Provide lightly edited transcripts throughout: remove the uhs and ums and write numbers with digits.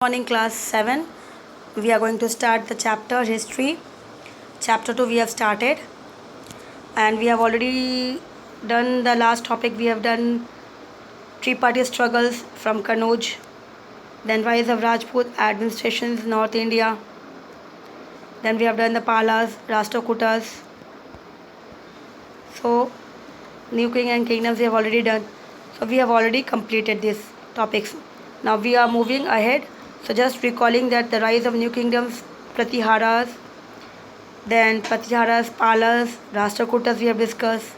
Morning class 7. We are going to start the chapter history. Chapter 2 we have started, and we have already done the last topic. We have done tripartite struggles from Kanauj, then rise of Rajput administrations North India, then we have done the Palas, Rashtrakutas. So new king and kingdoms we have already done. So we have already completed these topics. Now we are moving ahead. So just recalling that the rise of new kingdoms, Pratiharas, then Pratiharas, Palas, Rashtrakutas we have discussed.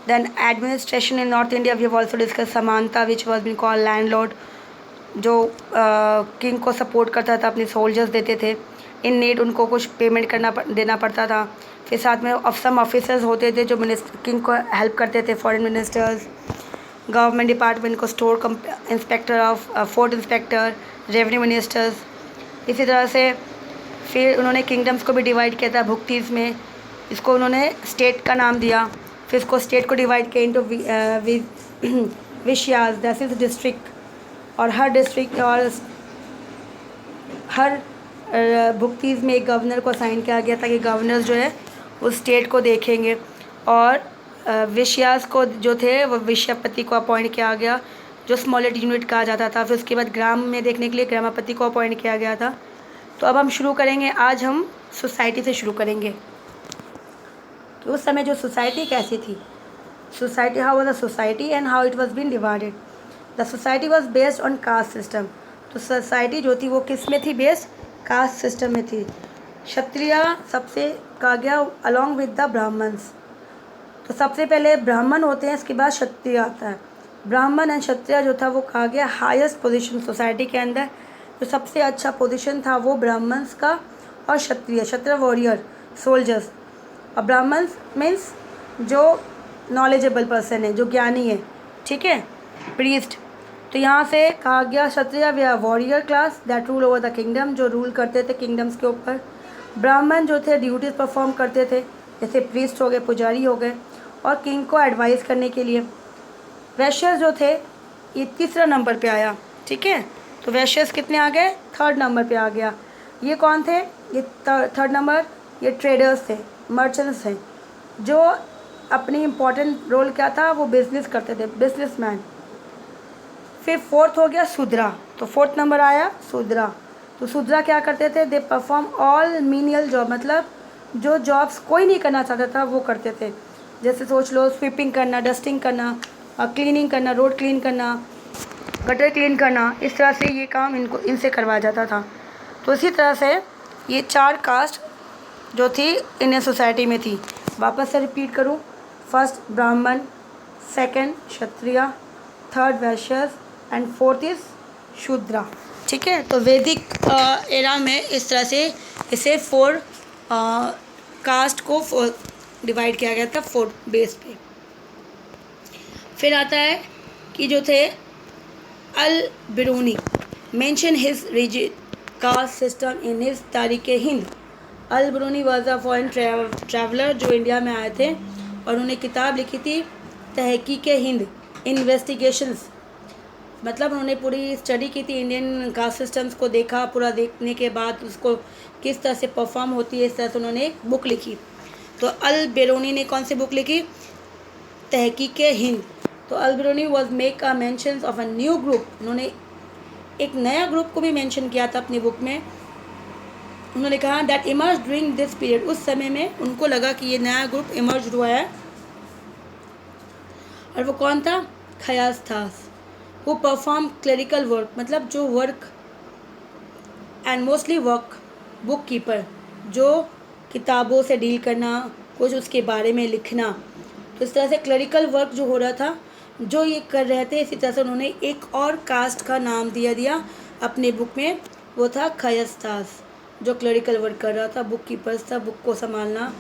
Then administration in North India we have also discussed. Samanta, which was being called landlord, जो king को support करता था, अपने soldiers देते थे, in need उनको कुछ payment देना पड़ता था. फिर साथ में सम ऑफिसर्स होते थे जो किंग को हेल्प करते थे, फॉरेन मिनिस्टर्स, गवर्नमेंट डिपार्टमेंट को, store inspector of fort inspector, revenue ministers. इसी तरह से फिर उन्होंने किंगडम्स को भी डिवाइड किया था भुक्तीज में. इसको उन्होंने स्टेट का नाम दिया. फिर इसको स्टेट को डिवाइड किया इंटू विशयाज, दैट इज डिस्ट्रिक्ट, और हर डिस्ट्रिक्ट और हर भुक्तीज में एक गवर्नर को असाइन किया गया था कि गवर्नर्स जो है उस स्टेट को देखेंगे. और विशयास को जो थे वो विषयपति को अपॉइंट किया गया, जो स्मॉलेस्ट यूनिट कहा जाता था. फिर उसके बाद ग्राम में देखने के लिए ग्रामापति को अपॉइंट किया गया था. तो अब हम शुरू करेंगे. आज हम सोसाइटी से शुरू करेंगे. तो उस समय जो सोसाइटी कैसी थी, society, how was the society and how it was been divided. The society was based on caste system. तो सोसाइटी जो थी वो किस में थी, बेस्ड कास्ट सिस्टम में थी. क्षत्रिय सबसे कहा गया अलॉन्ग विद द ब्राह्मण्स. तो सबसे पहले ब्राह्मण होते हैं, इसके बाद क्षत्रिय आता है. ब्राह्मण एंड क्षत्रिय जो था वो कहा गया हाईएस्ट पोजीशन सोसाइटी के अंदर. जो सबसे अच्छा पोजीशन था वो ब्राह्मण्स का और क्षत्रिय वॉरियर सोल्जर्स. और ब्राह्मण्स मीन्स जो नॉलेजेबल पर्सन है, जो ज्ञानी है, ठीक है, प्रीस्ट. तो यहाँ से कहा गया Kshatriya were warrior class that rule over the kingdom, जो रूल करते थे किंगडम्स के ऊपर. ब्राह्मण जो थे ड्यूटीज़ परफॉर्म करते थे, जैसे प्रीस्ट हो गए, पुजारी हो गए, और किंग को एडवाइस करने के लिए. वैश्यस जो थे ये तीसरा नंबर पे आया, ठीक है. तो वैश्यस कितने आ गए, थर्ड नंबर पे आ गया. ये कौन थे, ये थर्ड नंबर, ये ट्रेडर्स थे, मर्चेंट्स हैं, जो अपनी इम्पोर्टेंट रोल क्या था, वो बिजनेस करते थे, बिजनेसमैन. फिर फोर्थ हो गया शूद्रा. तो फोर्थ नंबर आया शूद्रा. तो शूद्रा क्या करते थे, they perform all menial job, मतलब जो जॉब्स कोई नहीं करना चाहता था वो करते थे. जैसे सोच लो स्वीपिंग करना, डस्टिंग करना, क्लीनिंग करना, रोड क्लीन करना, गटर क्लीन करना. इस तरह से ये काम इनसे करवाया जाता था. तो इसी तरह से ये चार कास्ट जो थी इंडियन सोसाइटी में थी. वापस से रिपीट करूँ, first Brahmin, second Kshatriya, third Vaishyas and fourth is Shudra, ठीक है. तो वैदिक एरा में इस तरह से इसे फोर कास्ट को डिवाइड किया गया था, फोर बेस पे. फिर आता है कि जो थे Al Biruni mention his rigid caste system in his Tarikh Hind. Al Biruni was a foreign traveller जो इंडिया में आए थे, और उन्होंने किताब लिखी थी तहकीक हिंद, इन्वेस्टिगेशंस. मतलब उन्होंने पूरी स्टडी की थी, इंडियन कास्ट सिस्टम्स को देखा. पूरा देखने के बाद उसको किस तरह से परफॉर्म होती है, इस तरह से उन्होंने एक बुक लिखी. तो अल बिरूनी ने कौन सी बुक लिखी, तहकीक हिंद. तो Al Biruni was make a mention of a new group. उन्होंने एक नया ग्रुप को भी मेंशन किया था अपनी बुक में. उन्होंने कहा that emerge during this period. उस समय में उनको लगा कि ये नया ग्रुप इमर्ज हुआ है, और वो कौन था, खयास था. वो परफॉर्म क्लरिकल वर्क, मतलब जो work and mostly work book keeper, जो किताबों से डील करना, कुछ उसके बारे में लिखना. तो इस तरह से क्लरिकल वर्क जो हो रहा था, जो ये कर रहे थे, इसी तरह से उन्होंने एक और कास्ट का नाम दिया अपने बुक में. वो था खयस्तास, जो क्लरिकल वर्क कर रहा था, बुक कीपर्स था, बुक को संभालना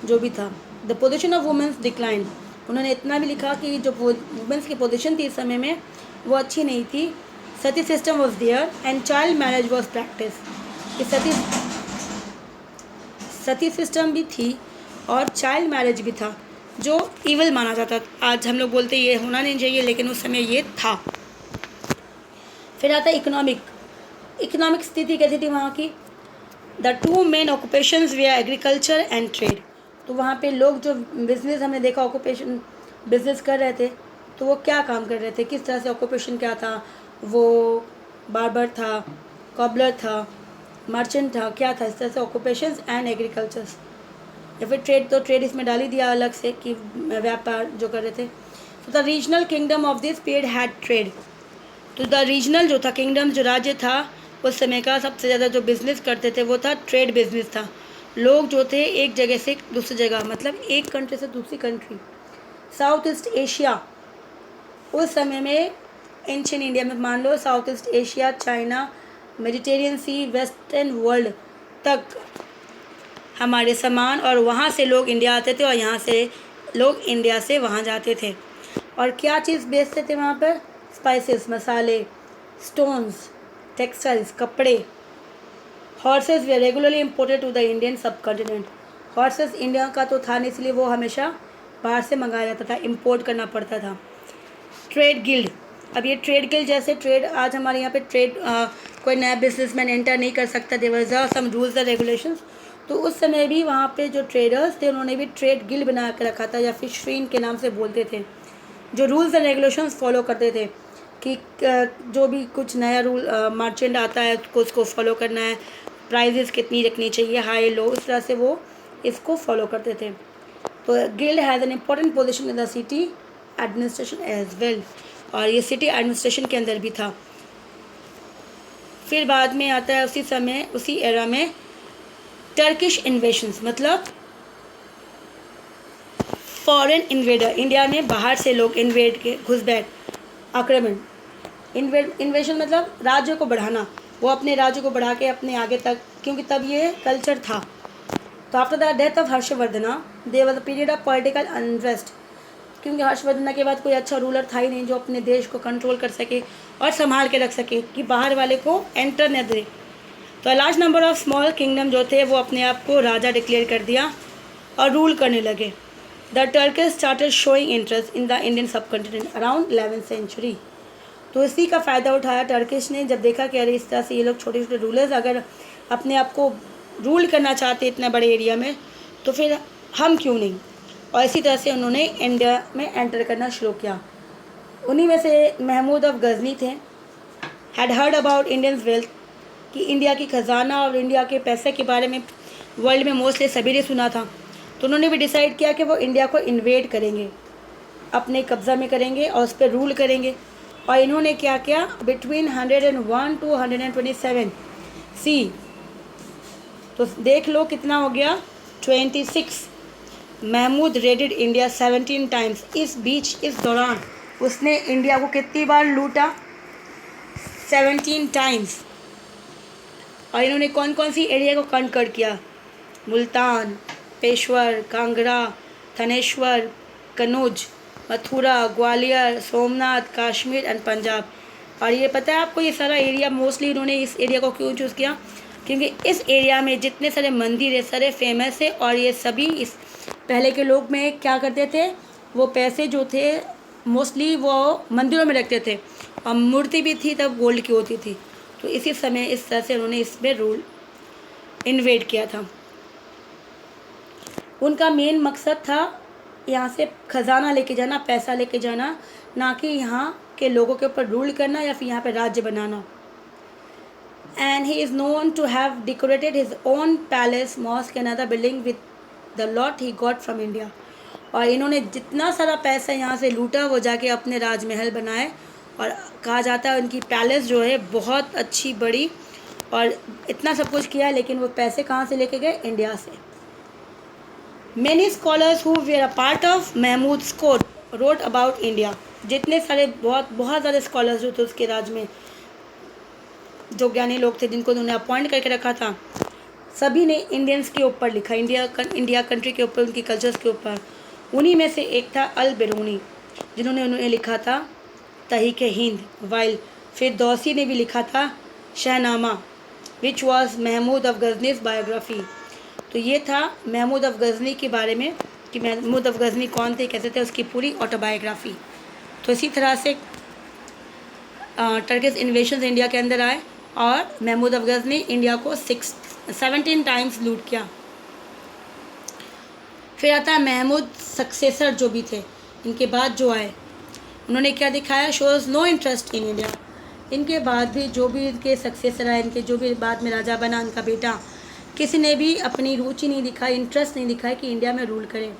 जो भी था. The position of women's decline. उन्होंने इतना भी लिखा कि जो वुमेंस की पोजीशन थी इस समय में वो अच्छी नहीं थी. Sati system was there and child marriage was practice. Sati system भी थी और चाइल्ड मैरिज भी था, जो ईवल माना जाता था. आज हम लोग बोलते ये होना नहीं चाहिए, लेकिन उस समय ये था. फिर आता है इकोनॉमिक. इकोनॉमिक स्थिति कैसी थी वहाँ की? The two main occupations way agriculture and trade. तो वहाँ पे लोग जो बिज़नेस, हमने देखा ऑक्यूपेशन बिज़नेस कर रहे थे, तो वो क्या काम कर रहे थे, किस तरह से ऑक्यूपेशन क्या था? वो बार्बर था, कॉबलर था, मर्चेंट था, क्या था? इस तरह से ऑक्यूपेशंस एंड एग्रीकल्चर्स। या फिर ट्रेड, तो ट्रेड इसमें डाल ही दिया अलग से कि व्यापार जो कर रहे थे। तो the regional kingdom of this period had trade. तो द रीजनल जो था, किंगडम जो राज्य था उस समय का, सबसे ज़्यादा जो बिज़नेस करते थे वो था ट्रेड बिज़नेस था। लोग जो थे एक जगह से दूसरी जगह, मतलब एक कंट्री से दूसरी कंट्री। साउथ ईस्ट एशिया उस समय में, एंशियन इंडिया में मान लो, south east Asia, China, Mediterranean sea, western world तक हमारे सामान, और वहाँ से लोग इंडिया आते थे और यहाँ से लोग इंडिया से वहाँ जाते थे। और क्या चीज़ बेचते थे वहाँ पर? स्पाइसेस, मसाले, स्टोन्स, टेक्सटाइल्स, कपड़े। Horses they regularly imported to the Indian subcontinent. Horses India का तो था नहीं, इसलिए वो हमेशा बाहर से मंगाया जाता था, इम्पोर्ट करना पड़ता था। Trade guild. अब ये ट्रेड गिल्ड, जैसे ट्रेड आज हमारे यहाँ पे ट्रेड कोई नया बिजनेसमैन एंटर नहीं कर सकता, there was some rules and regulations. तो उस समय भी वहाँ पे जो ट्रेडर्स थे उन्होंने भी ट्रेड गिल्ड बना के रखा था, या फिर श्रीन के नाम से बोलते थे, जो रूल्स एंड रेगुलेशंस फॉलो करते थे कि जो भी कुछ नया रूल मर्चेंट आता है उसको फॉलो करना है, प्राइजेस कितनी रखनी चाहिए, हाई लो, इस तरह से वो इसको फॉलो करते थे। तो guild has an important position in the city administration as well, और ये सिटी एडमिनिस्ट्रेशन के अंदर भी था। फिर बाद में आता है उसी समय, उसी एरा में टर्किश इन्वेशंस, मतलब फॉरेन इन्वेडर, इंडिया में बाहर से लोग इन्वेड के, घुसपैठ, आक्रमण। इन्वेशन मतलब राज्य को बढ़ाना, वो अपने राज्य को बढ़ा के अपने आगे तक, क्योंकि तब ये कल्चर था। तो after the death of Harshavardhana there was a period of political unrest, क्योंकि हर्षवर्धन के बाद कोई अच्छा रूलर था ही नहीं जो अपने देश को कंट्रोल कर सके और संभाल के रख सके, कि बाहर वाले को एंटर न दे। तो large number of small kingdom जो थे वो अपने आप को राजा डिक्लेयर कर दिया और रूल करने लगे। The Turkish started showing interest in the Indian सब कॉन्टिनेंट अराउंड 11th सेंचुरी। तो इसी का फ़ायदा उठाया टर्किश ने, जब देखा कि अरे इस तरह से ये लोग छोटे छोटे रूलर्स अगर अपने आप को रूल करना चाहते इतने बड़े एरिया में, तो फिर हम क्यों नहीं। और इसी तरह से उन्होंने इंडिया में एंटर करना शुरू किया। उन्हीं में से महमूद ऑफ गजनी थे। Had heard about Indians wealth, कि इंडिया की खजाना और इंडिया के पैसे के बारे में वर्ल्ड में मोस्टली सभी ने सुना था। तो उन्होंने भी डिसाइड किया कि वो इंडिया को इन्वेड करेंगे, अपने कब्ज़ा में करेंगे और उस पर रूल करेंगे। और इन्होंने क्या किया, बिटवीन 101 to 127 सी, तो देख लो कितना हो गया, 26। Mahmud raided India 17 times. इस बीच, इस दौरान उसने इंडिया को कितनी बार लूटा? 17 टाइम्स। और इन्होंने कौन कौन सी एरिया को कंकर किया? मुल्तान, पेशवर, कांगड़ा, थानेश्वर, कनौज, मथुरा, ग्वालियर, सोमनाथ, कश्मीर एंड पंजाब। और ये पता है आपको, ये सारा एरिया मोस्टली इन्होंने इस एरिया को क्यों चूज़ किया? क्योंकि इस एरिया में जितने सारे मंदिर है सारे फेमस है, और ये सभी इस पहले के लोग में क्या करते थे, वो पैसे जो थे मोस्टली वो मंदिरों में रखते थे, और मूर्ति भी थी तब गोल्ड की होती थी। तो इसी समय इस तरह से उन्होंने इसमें रूल इन्वेड किया था। उनका मेन मकसद था यहाँ से खजाना लेके जाना, पैसा लेके जाना, ना कि यहाँ के लोगों के ऊपर रूल करना या फिर यहाँ पे राज्य बनाना। And he is known to have decorated his own palace, mosque and other building with the lot he got from India. और इन्होंने जितना सारा पैसा यहाँ से लूटा वो जाके अपने राजमहल बनाए, और कहा जाता है उनकी पैलेस जो है बहुत अच्छी बड़ी, और इतना सब कुछ किया, लेकिन वो पैसे कहाँ से लेके गए? इंडिया से। Many scholars who were a part of Mahmud's court wrote about India। जितने सारे बहुत ज़्यादा स्कॉलर्स जो थे उसके राज में, जो ज्ञानी लोग थे जिनको उन्होंने अपॉइंट करके रखा था, सभी ने इंडियंस के ऊपर लिखा, इंडिया कंट्री के ऊपर, उनकी कल्चर्स के ऊपर। उन्हीं में से एक था अल बिरूनी, जिन्होंने उन्होंने लिखा था तहरीक हिंद, वाइल फिरदौसी ने भी लिखा था Shahnama, which was Mahmud of Ghazni's biography. तो ये था महमूद ऑफ गजनी के बारे में, कि महमूद ऑफ गजनी कौन थे, कैसे थे, उसकी पूरी ऑटोबायोग्राफी। तो इसी तरह से टर्किश इन्वेशंस इंडिया के अंदर आए, और महमूद अफगज़ ने इंडिया को 17 टाइम्स लूट किया। फिर आता है महमूद सक्सेसर जो भी थे, इनके बाद जो आए, उन्होंने क्या दिखाया, shows no interest in India. इनके बाद भी जो भी इनके सक्सेसर आए, इनके जो भी बाद में राजा बना इनका बेटा, किसी ने भी अपनी रुचि नहीं दिखाई, इंटरेस्ट नहीं दिखाया कि इंडिया में रूल करें।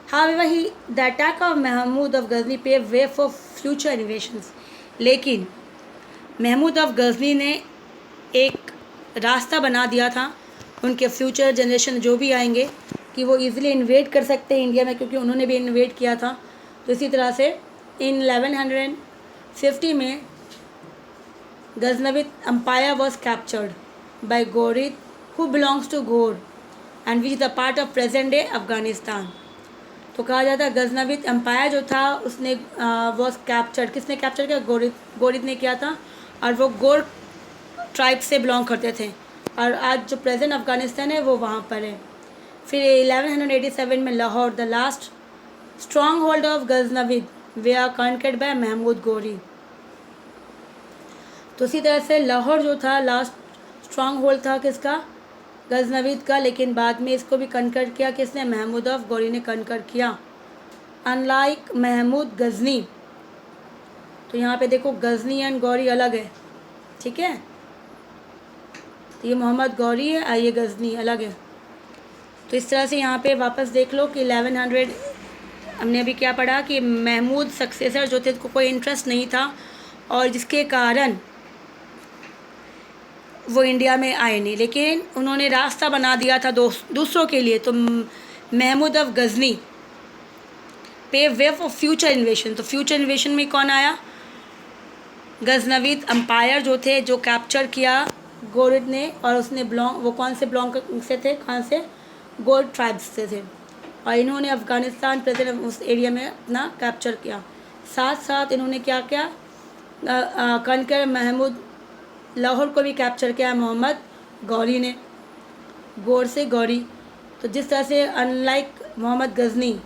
However, the attack of Mahmud of Ghazni paved way for future innovations। लेकिन महमूद ऑफ गज़नी ने एक रास्ता बना दिया था उनके फ्यूचर जनरेशन जो भी आएंगे कि वो इजीली इन्वेट कर सकते हैं इंडिया में, क्योंकि उन्होंने भी इन्वेट किया था। तो इसी तरह से इन 1150 में Ghaznavid empire was captured by Ghurid who belongs to Ghor and which is the part of present day Afghanistan. तो कहा जाता है गजनविद अम्पायर जो था उसने वॉज कैप्चर्ड, किसने कैप्चर किया, गोरिद ने किया था, और वो गोर ट्राइब से बिलोंग करते थे, और आज जो प्रेजेंट अफगानिस्तान है वो वहाँ पर है। फिर 1187 में Lahore, the last strong hold of Ghaznavid, were conquered by Mahmud Ghori. तो इसी तरह से लाहौर जो था लास्ट स्ट्रॉन्ग होल्ड था किसका, गजनविद का, लेकिन बाद में इसको भी कनकर किया किसने, महमूद ऑफ गौरी ने कनकर किया। अनलाइक महमूद गजनी, तो यहाँ पे देखो गजनी एंड गौरी अलग है, ठीक है, तो ये मोहम्मद गौरी है और ये गजनी अलग है। तो इस तरह से यहाँ पे वापस देख लो कि 1100 हमने अभी क्या पढ़ा कि महमूद सक्सेसर जो थे को कोई इंटरेस्ट नहीं था, और जिसके कारण वो इंडिया में आए नहीं, लेकिन उन्होंने रास्ता बना दिया था दूसरों के लिए। तो Mahmud of Ghazni pave way for future invasion. तो फ्यूचर इन्वेशन में कौन आया, गजनविद अम्पायर जो थे, जो कैप्चर किया गोरिद ने, और उसने वो कौन से बिलोंग से थे, कहाँ से, गोर ट्राइब्स से थे, और इन्होंने अफ़गानिस्तान प्रेजेंट उस एरिया में अपना कैप्चर किया। साथ साथ इन्होंने क्या किया, कनकर महमूद लाहौर को भी कैप्चर किया मोहम्मद गौरी ने, गोर से गौरी। तो जिस तरह से अनलाइक मोहम्मद गजनी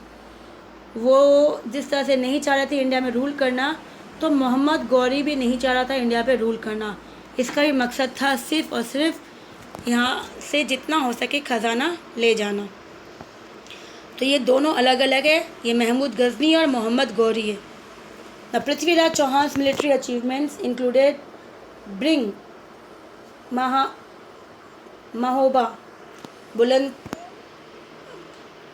वो जिस तरह से नहीं चाह रहे थे इंडिया में रूल करना, तो मोहम्मद गौरी भी नहीं चाह रहा था इंडिया पे रूल करना। इसका भी मकसद था सिर्फ़ और सिर्फ यहाँ से जितना हो सके ख़जाना ले जाना। तो ये दोनों अलग अलग है, ये महमूद गजनी और मोहम्मद गौरी है। The Prithviraj Chauhan's military achievements included bring Mahoba,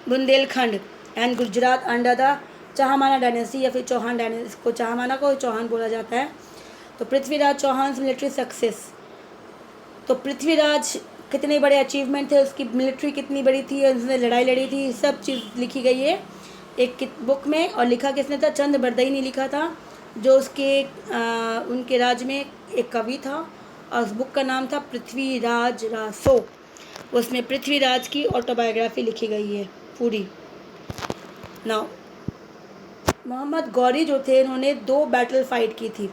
Bundelkhand and Gujarat under the Chahamana dynasty, या फिर चौहान डायनेस्टी, इसको चाहमाना को चौहान बोला जाता है। तो पृथ्वीराज चौहान मिलिट्री सक्सेस, तो पृथ्वीराज कितने बड़े अचीवमेंट थे, उसकी मिलिट्री कितनी बड़ी थी, उसने लड़ाई लड़ी थी, सब चीज़ लिखी गई है एक बुक में। और लिखा किसने था, चंद बरदई ने लिखा था, जो उसके उनके राज में एक कवि था, और उस बुक का नाम था पृथ्वीराज रासो। उसमें पृथ्वीराज की ऑटोबायोग्राफी लिखी गई है पूरी। नाउ मोहम्मद गौरी जो थे, इन्होंने 2 बैटल फाइट की थी,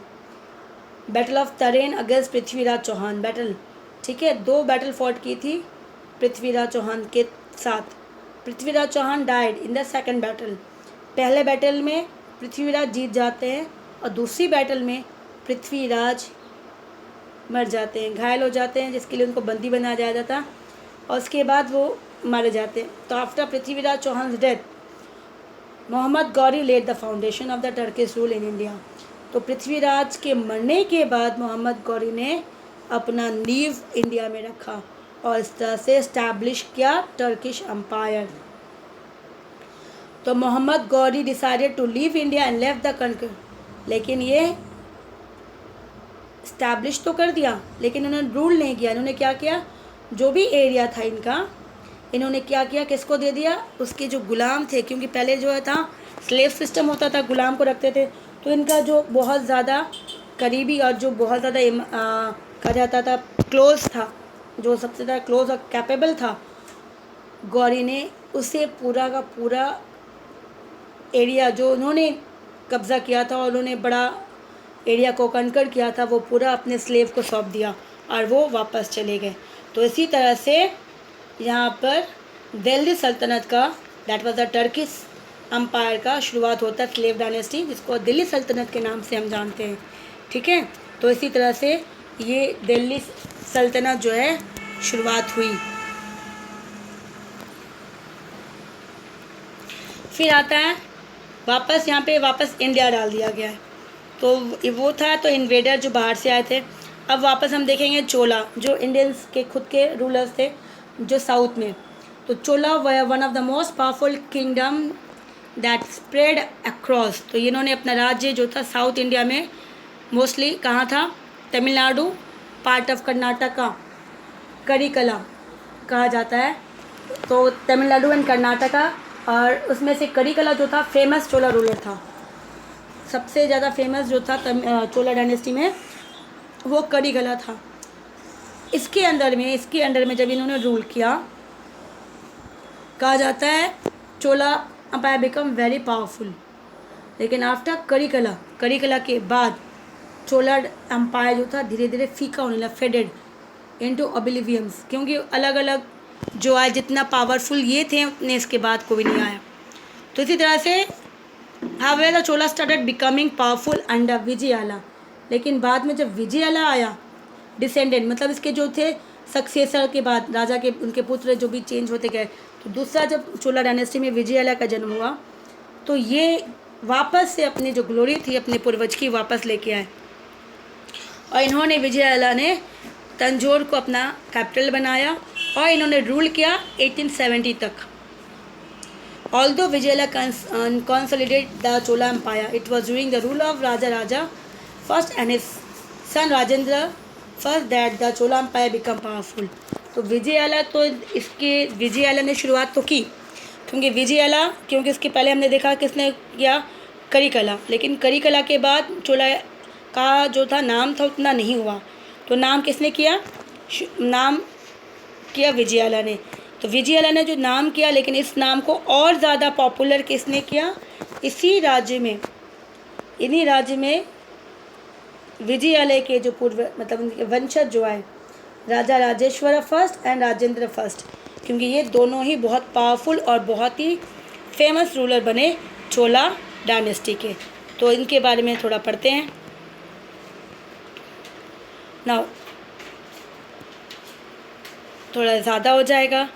बैटल ऑफ तरेन अगेंस्ट पृथ्वीराज चौहान बैटल, ठीक है, 2 बैटल फॉट की थी पृथ्वीराज चौहान के साथ। Prithviraj Chauhan died in the second battle, पहले बैटल में पृथ्वीराज जीत जाते हैं, और दूसरी बैटल में पृथ्वीराज मर जाते हैं, घायल हो जाते हैं, जिसके लिए उनको बंदी बनाया जाता था, और उसके बाद वो मारे जाते हैं। तो after Prithviraj Chauhan death, Mohammad Ghori led the foundation of the Turkish rule in India. तो पृथ्वीराज के मरने के बाद मोहम्मद गौरी ने अपना नींव इंडिया में रखा, और इस तरह से इस्टेब्लिश किया टर्किश एम्पायर। तो Mohammad Ghori decided to leave India and left the country, लेकिन ये इस्टेब्लिश तो कर दिया, लेकिन उन्होंने रूल नहीं किया। इन्होंने क्या किया, जो भी एरिया था इनका, इन्होंने क्या किया, किसको दे दिया, उसके जो गुलाम थे, क्योंकि पहले जो है था स्लेव सिस्टम होता था, गुलाम को रखते थे। तो इनका जो बहुत ज़्यादा करीबी और जो बहुत ज़्यादा कहा जाता था क्लोज था, जो सबसे ज़्यादा क्लोज और कैपेबल था, गौरी ने उसे पूरा का पूरा एरिया जो उन्होंने कब्ज़ा किया था और उन्होंने बड़ा एरिया को कनकर किया था, वो पूरा अपने स्लेव को सौंप दिया और वो वापस चले गए। तो इसी तरह से यहाँ पर दिल्ली सल्तनत का, that was the Turkish empire का शुरुआत होता है, स्लेव डायनेस्टी, जिसको दिल्ली सल्तनत के नाम से हम जानते हैं, ठीक है। तो इसी तरह से ये दिल्ली सल्तनत जो है शुरुआत हुई। फिर आता है वापस यहाँ पे वापस इंडिया डाल दिया गया है। तो वो था तो इन्वेडर जो बाहर से आए थे। अब वापस हम देखेंगे चोला, जो इंडियंस के खुद के रूलर्स थे जो साउथ में। तो Chola one of the most powerful kingdom that spread across. तो इन्होंने अपना राज्य जो था साउथ इंडिया में मोस्टली कहाँ था, तमिलनाडु, पार्ट ऑफ कर्नाटका, करिकला कहा जाता है। तो तमिलनाडु एंड कर्नाटका, और उसमें से करिकला जो था फेमस चोला रूलर था। सबसे ज़्यादा फेमस जो था चोला डायनेस्टी में वो करिकला था। इसके अंडर में जब इन्होंने रूल किया, कहा जाता है चोला अम्पायर बिकम वेरी पावरफुल। लेकिन आफ्टर करिकला के बाद चोला अम्पायर जो था धीरे धीरे फीका होने लगा, फेडेड इनटू ओब्लिवियंस, क्योंकि अलग अलग जो आए जितना पावरफुल ये थे उतने इसके बाद कोई नहीं आया। तो इसी तरह से however the Chola started becoming powerful under Vijayalaya. लेकिन बाद में जब विजयाला आया, डिसेंडेंट मतलब इसके जो थे सक्सेसर के बाद राजा के उनके पुत्र जो भी चेंज होते गए, तो दूसरा जब चोला डायनेस्टी में विजयाला का जन्म हुआ तो ये वापस से अपनी जो ग्लोरी थी अपने पूर्वज की वापस लेके आए। और इन्होंने विजयाला ने तंजौर को अपना कैपिटल बनाया और इन्होंने रूल किया 1870 तक। Although Vijayala consolidated the Chola Empire, it was during the rule of Raja first and his son Rajendra first that the Chola Empire became powerful. तो विजयाला ने शुरुआत तो की, क्योंकि इसके पहले हमने देखा किसने किया, करिकला। लेकिन करिकला के बाद चोला का जो था नाम था उतना नहीं हुआ, तो नाम किसने किया, नाम किया विजयाला ने। तो विजयाला ने जो नाम किया, लेकिन इस नाम को और ज़्यादा पॉपुलर किसने किया, इन्हीं राज्य में विजयालय के जो पूर्व मतलब उनके वंशज जो आए, Raja Rajeshwar first and Rajendra first, क्योंकि ये दोनों ही बहुत पावरफुल और बहुत ही फेमस रूलर बने चोला डायनेस्टी के। तो इनके बारे में थोड़ा पढ़ते हैं। नाउ थोड़ा ज़्यादा हो जाएगा,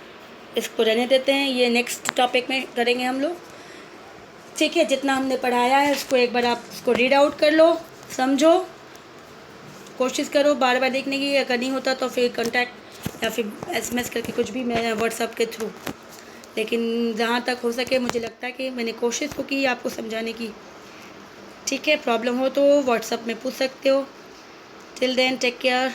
इसको रहने देते हैं, ये नेक्स्ट टॉपिक में करेंगे हम लोग। ठीक है, जितना हमने पढ़ाया है उसको एक बार आप उसको रीड आउट कर लो, समझो, कोशिश करो बार बार देखने की। अगर नहीं होता तो फिर कांटेक्ट या फिर SMS करके कुछ भी, मैं व्हाट्सएप के थ्रू। लेकिन जहाँ तक हो सके मुझे लगता है कि मैंने कोशिश तो की आपको समझाने की। ठीक है, प्रॉब्लम हो तो व्हाट्सएप में पूछ सकते हो। Till then take care.